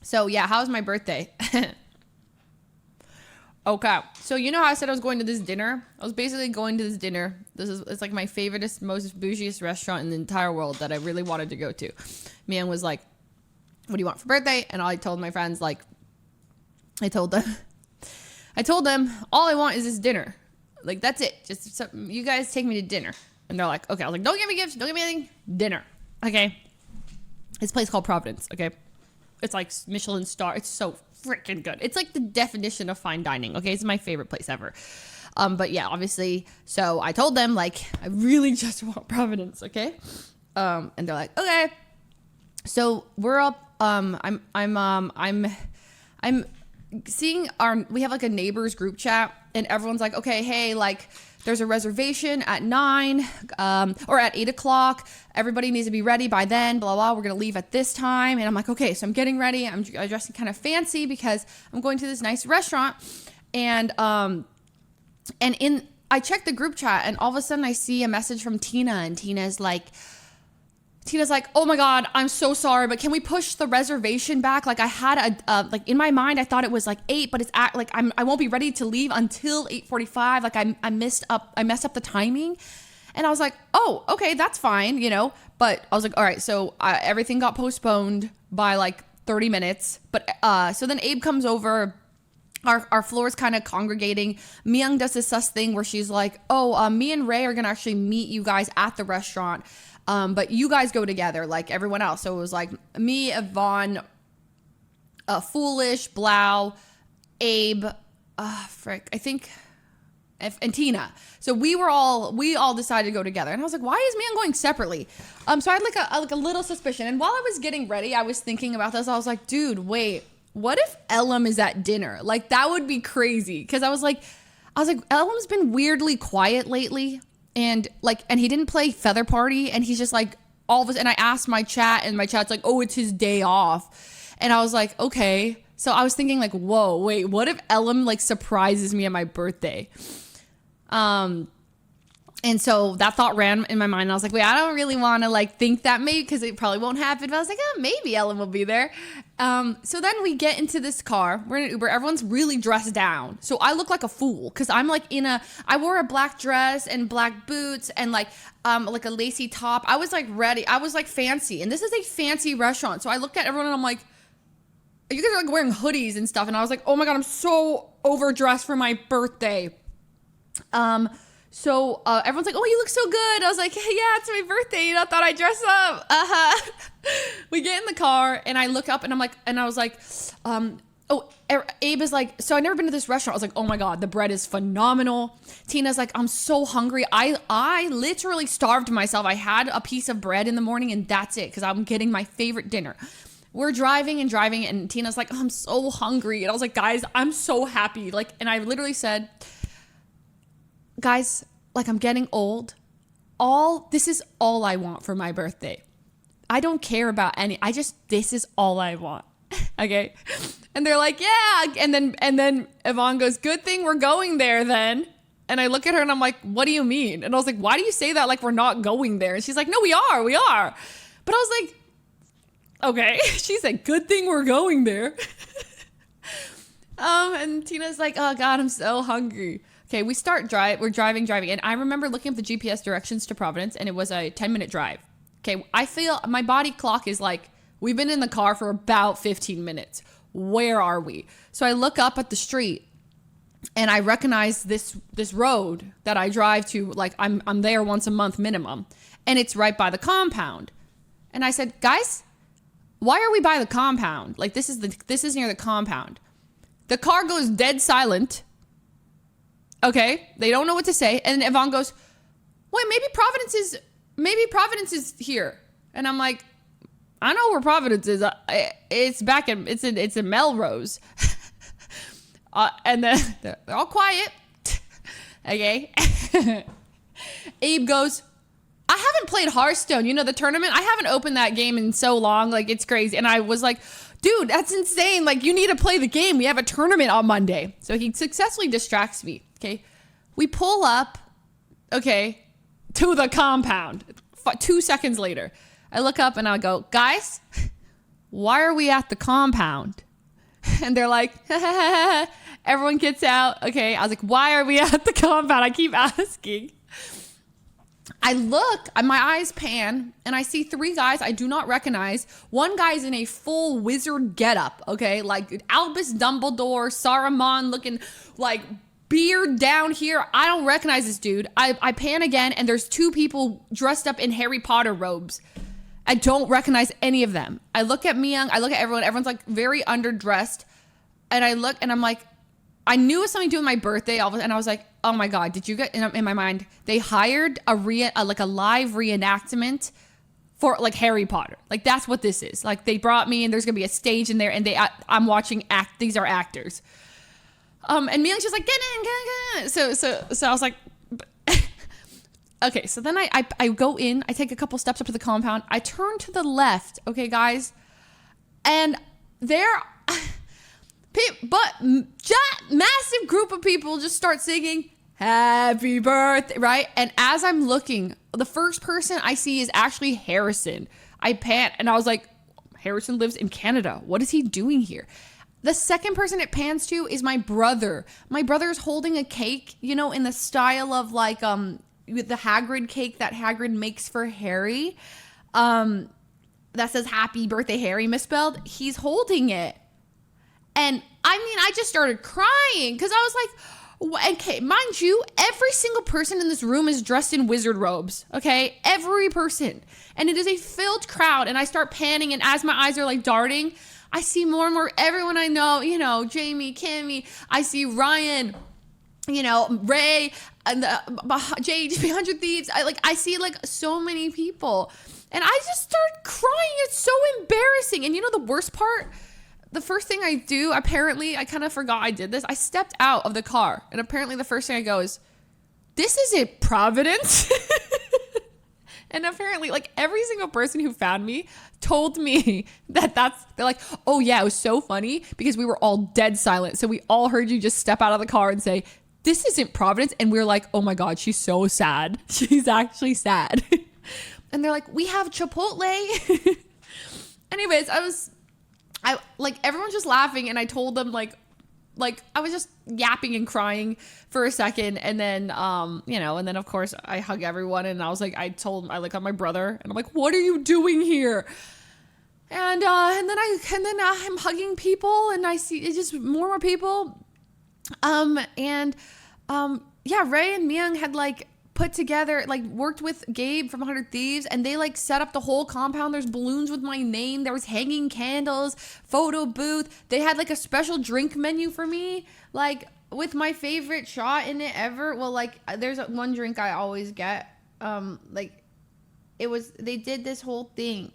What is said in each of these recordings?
So yeah, how's my birthday? Okay, so you know how I said I was going to this dinner? I was basically going to this dinner. It's like my favoriteest, most bougiest restaurant in the entire world that I really wanted to go to. Man was like, "What do you want for birthday?" And I told my friends, like, I told them all I want is this dinner. Like, that's it. Just you guys take me to dinner. And they're like, okay. I was like, don't give me gifts, don't give me anything. Dinner, okay? This place called Providence, okay? It's like Michelin star. It's so freaking good. It's like the definition of fine dining, okay? It's my favorite place ever. But yeah, obviously. So I told them, like, I really just want Providence, okay? And they're like, okay. So we're up. I'm seeing we have like a neighbors group chat, and everyone's like, okay, hey, like, there's a reservation at 9 or at 8 o'clock. Everybody needs to be ready by then, blah, blah. We're going to leave at this time. And I'm like, okay, so I'm getting ready. I'm dressing kind of fancy because I'm going to this nice restaurant. And I checked the group chat, and all of a sudden I see a message from Tina, and Tina's like, oh my God, I'm so sorry, but can we push the reservation back? Like, I had like in my mind, I thought it was like 8, but it's like, I won't be ready to leave until 8:45. Like I messed up the timing. And I was like, oh, okay, that's fine, you know? But I was like, all right, so everything got postponed by like 30 minutes. But so then Abe comes over. Our floor is kind of congregating. Myung does this sus thing where she's like, oh, me and Ray are going to actually meet you guys at the restaurant. But you guys go together like everyone else. So it was like me, Yvonne, Foolish, Blau, Abe, I think, and Tina. So we all decided to go together. And I was like, why is Myung going separately? So I had like a little suspicion. And while I was getting ready, I was thinking about this. I was like, dude, wait, what if Elam is at dinner? Like, that would be crazy. Cause I was like, Elam's been weirdly quiet lately. And he didn't play Feather Party, and he's just like and I asked my chat, and my chat's like, oh, it's his day off. And I was like, okay. So I was thinking like, whoa, wait, what if Elam like surprises me at my birthday? And so that thought ran in my mind. And I was like, wait, I don't really want to like think that maybe, because it probably won't happen. But I was like, oh, maybe Ellen will be there. So then we get into this car. We're in an Uber. Everyone's really dressed down. So I look like a fool because I'm like I wore a black dress and black boots and like a lacy top. I was like ready. I was like fancy. And this is a fancy restaurant. So I looked at everyone and I'm like, you guys are like wearing hoodies and stuff. And I was like, oh my God, I'm so overdressed for my birthday. So everyone's like, oh, you look so good. I was like, yeah, it's my birthday. You know, thought I'd dress up. We get in the car and I look up and I was like, Abe is like, so I've never been to this restaurant. I was like, oh my God, the bread is phenomenal. Tina's like, I'm so hungry. I literally starved myself. I had a piece of bread in the morning and that's it, because I'm getting my favorite dinner. We're driving and Tina's like, oh, I'm so hungry. And I was like, guys, I'm so happy. Like, and I literally said, guys, like, I'm getting old. This is all I want for my birthday. I don't care about this is all I want. Okay. And they're like, yeah. And then Yvonne goes, good thing we're going there then. And I look at her and I'm like, what do you mean? And I was like, why do you say that like we're not going there? And she's like, no, we are. But I was like, okay. She said, good thing we're going there. And Tina's like, oh God, I'm so hungry. Okay, we're driving. And I remember looking up the GPS directions to Providence, and it was a 10-minute drive. Okay, I feel my body clock is like, we've been in the car for about 15 minutes. Where are we? So I look up at the street, and I recognize this road that I drive to. Like, I'm there once a month minimum, and it's right by the compound. And I said, guys, why are we by the compound? Like, this is near the compound. The car goes dead silent. Okay, they don't know what to say. And Yvonne goes, wait, maybe Providence is here. And I'm like, I know where Providence is. It's in Melrose. And then they're all quiet. Okay. Abe goes, I haven't played Hearthstone, the tournament. I haven't opened that game in so long. Like, it's crazy. And I was like, dude, that's insane. Like, you need to play the game. We have a tournament on Monday. So he successfully distracts me. Okay. We pull up, okay, to the compound. 2 seconds later, I look up and I go, guys, why are we at the compound? And they're like, everyone gets out. Okay. I was like, why are we at the compound? I keep asking. I look, my eyes pan, and I see 3 guys I do not recognize. One guy's in a full wizard getup, okay? Like Albus Dumbledore, Saruman looking like beard down here. I don't recognize this dude. I pan again, and there's 2 people dressed up in Harry Potter robes. I don't recognize any of them. I look at Myung, I look at everyone. Everyone's like very underdressed. And I look, and I'm like, I knew it was something to do with my birthday, and I was like, oh my God, did you get, in my mind, they hired a live reenactment for like Harry Potter. Like that's what this is. Like they brought me, and there's going to be a stage in there, and I'm watching these are actors. And Myung's just like, get in. So I was like, okay. So then I go in, I take a couple steps up to the compound. I turn to the left. Okay, guys. And massive group of people just start singing happy birthday, right? And as I'm looking, the first person I see is actually Harrison. I pant, and I was like, Harrison lives in Canada. What is he doing here? The second person it pans to is my brother. My brother's holding a cake, you know, in the style of like with the Hagrid cake that Hagrid makes for Harry. That says happy birthday Harry misspelled. He's holding it. And I mean, I just started crying because I was like, okay, mind you, every single person in this room is dressed in wizard robes, okay? Every person. And it is a filled crowd, and I start panning, and as my eyes are like darting, I see more and more everyone I know, you know, Jamie, Kimmy, I see Ryan, you know, Ray, and Jade, 100 Thieves. I see like so many people, and I just start crying. It's so embarrassing. And you know the worst part? The first thing I do, apparently, I kind of forgot I did this. I stepped out of the car, and apparently the first thing I go is, this isn't Providence. And apparently, like, every single person who found me told me they're like, oh yeah, it was so funny because we were all dead silent. So we all heard you just step out of the car and say, this isn't Providence. And we were like, oh my God, she's so sad. She's actually sad. And they're like, we have Chipotle. Anyways, I like everyone's just laughing, and I told them like I was just yapping and crying for a second, and then you know, and then of course I hug everyone, and I was like, I look at my brother, and I'm like, what are you doing here? And then I'm hugging people, and I see it's just more people, yeah, Ray and Myung had like put together, like worked with Gabe from 100 Thieves, and they like set up the whole compound. There's balloons with my name. There was hanging candles, photo booth. They had like a special drink menu for me, like with my favorite shot in it ever. Well, like there's one drink I always get. They did this whole thing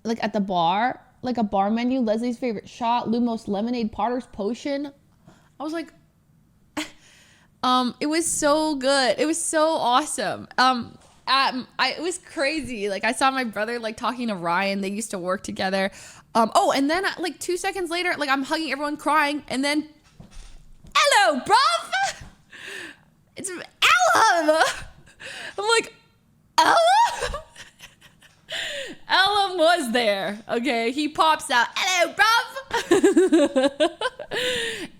like at the bar, like a bar menu, Leslie's favorite shot, Lumos lemonade, Potter's potion. I was like, it was so good. It was so awesome. It was crazy. Like I saw my brother like talking to Ryan. They used to work together. And then like 2 seconds later, like I'm hugging everyone, crying, and then, hello, bruv. It's Ellum. I'm like, Ellum. Ellum was there. Okay, he pops out. Hello, bruv.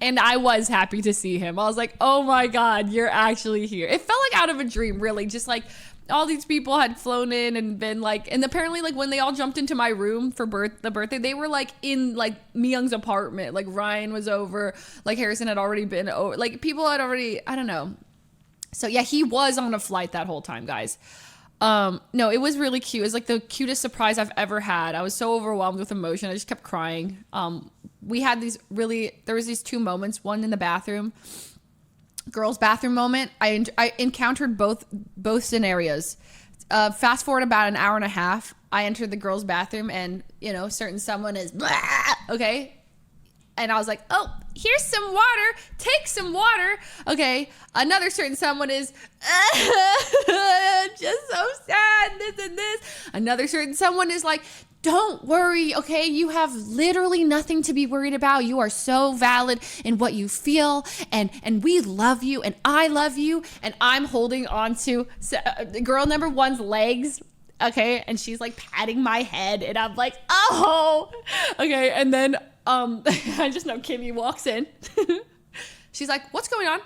And I was happy to see him. I was like, oh my God, you're actually here. It felt like out of a dream, really. Just like all these people had flown in and been like, and apparently like when they all jumped into my room for the birthday, they were like in like Myung's apartment. Like Ryan was over, like Harrison had already been over, like people had already, I don't know. So yeah, he was on a flight that whole time, guys. No, it was really cute. It was like the cutest surprise I've ever had. I was so overwhelmed with emotion. I just kept crying. We had there was these 2 moments, one in the bathroom, girls' bathroom moment. I encountered both scenarios. Fast forward about an hour and a half, I entered the girls' bathroom, and you know, certain someone is blah, okay. And I was like, oh, here's some water. Take some water. Okay. Another certain someone is just so sad. This and this. Another certain someone is like, don't worry. Okay. You have literally nothing to be worried about. You are so valid in what you feel. And we love you. And I love you. And I'm holding on to girl number 1's legs. Okay. And she's like patting my head and I'm like, oh, okay. And then, I just know Kimmy walks in. She's like, what's going on?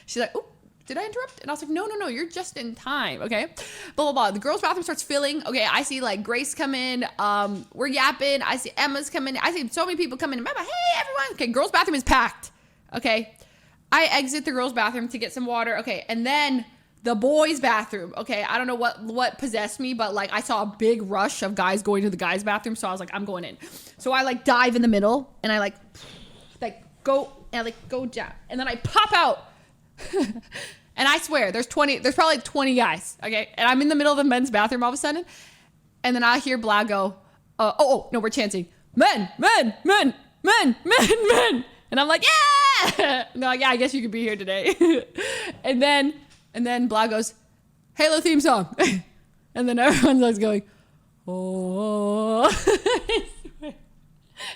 She's like, oh, did I interrupt? And I was like, no, you're just in time. Okay. Blah, blah, blah. The girls' bathroom starts filling. Okay. I see like Grace come in. We're yapping. I see Emma's coming. I see so many people coming in. Hey, everyone. Okay. Girls' bathroom is packed. Okay. I exit the girls' bathroom to get some water. Okay. And then the boys' bathroom. Okay. I don't know what possessed me, but like I saw a big rush of guys going to the guys' bathroom. So I was like, I'm going in. So I like dive in the middle and I like go and I like go down. And then I pop out. And I swear there's probably 20 guys. Okay. And I'm in the middle of the men's bathroom all of a sudden. And then I hear Blah go, no, we're chanting, men. And I'm like, yeah. And they're like, yeah, I guess you could be here today. and then Blah goes, Halo theme song. And then everyone's like going, oh.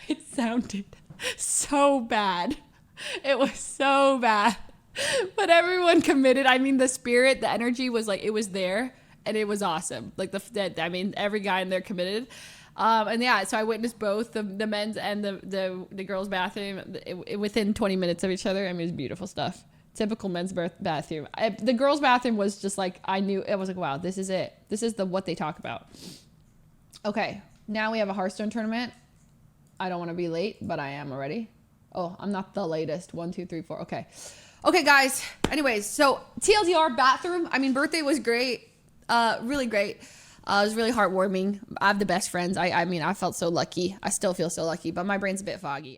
It sounded so bad. It was so bad. But everyone committed. I mean, the spirit, the energy was like, it was there and it was awesome. Like every guy in there committed. And yeah, so I witnessed both the men's and the girls' bathroom within 20 minutes of each other. I mean, it was beautiful stuff. Typical men's bathroom. The girls' bathroom was just like, I knew, it was like, wow, this is it. This is what they talk about. Okay, now we have a Hearthstone tournament. I don't want to be late, but I am already. Oh, I'm not the latest. 1, 2, 3, 4. Okay, guys. Anyways, so TLDR bathroom. I mean, birthday was great. Really great. It was really heartwarming. I have the best friends. I mean, I felt so lucky. I still feel so lucky, but my brain's a bit foggy.